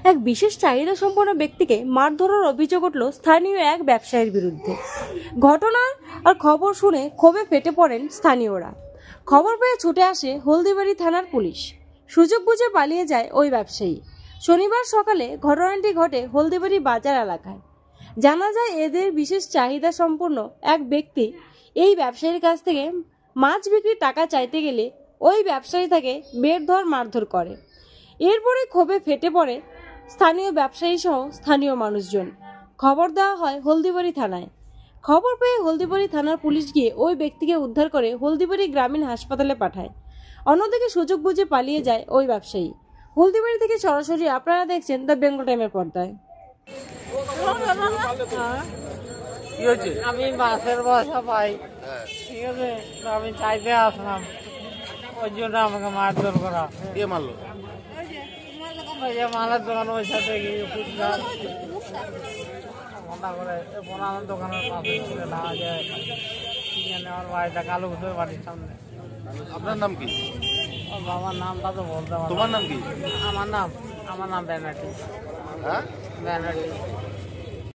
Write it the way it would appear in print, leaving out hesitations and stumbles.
এক বিশেষ চাহিদা সম্পন্ন ব্যক্তিকে মারধরের অভিযোগ উঠল স্থানীয় এক ব্যবসায়ীর বিরুদ্ধে। ঘটনার আর খবর শুনে ক্ষোভে ফেটে পড়েন স্থানীয়রা। খবর পেয়ে ছুটে আসে হলদিবাড়ি থানার পুলিশ। সুযোগ বুঝে পালিয়ে যায় ওই ব্যবসায়ী। শনিবার সকালে ঘটনাটি ঘটে হলদিবাড়ি বাজার এলাকায়। জানা যায় এদের বিশেষ চাহিদা সম্পন্ন এক ব্যক্তি এই ব্যবসায়ীর কাছ থেকে মাছ বিক্রির টাকা চাইতে গেলে ওই ব্যবসায়ী তাকে বেধড় মারধর করে। এরপরে ক্ষোভে ফেটে পড়ে স্থানীয় ব্যবসায়ী সহ স্থানীয় মানুষজন। খবর দেওয়া হয় হলদিবাড়ি থানায়। খবর পেয়ে হলদিবাড়ি থানার পুলিশ গিয়ে ওই ব্যক্তিকে উদ্ধার করে হলদিবাড়ি গ্রামীণ হাসপাতালে পাঠায়। অন্যদিকে সুযোগ বুঝে পালিয়ে যায় ওই ব্যবসায়ী। হলদিবাড়ি থেকে সরাসরি আপনারা দেখছেন দ্য বেঙ্গল টাইমের পর্দায়। আমি মাছের বাসা পাই, ঠিক আছে, আমি চাইতে আসলাম, ওই জন্য আমাকে মারধর করা। কে মারলো? ওই যে মালের দোকান, ওই সাথে গিয়ে ফুটঘাট মনে করে আমার দোকানের পাশে ছিল না যে আমার বাড়িটা কালো ঘুষের বাড়ির সামনে। আপনার নাম কি? ওর বাবার নামটা তো বলতে পারবো। তোমার নাম কি? আমার নাম ব্যানার্জি। হ্যাঁ, ব্যানার্জি।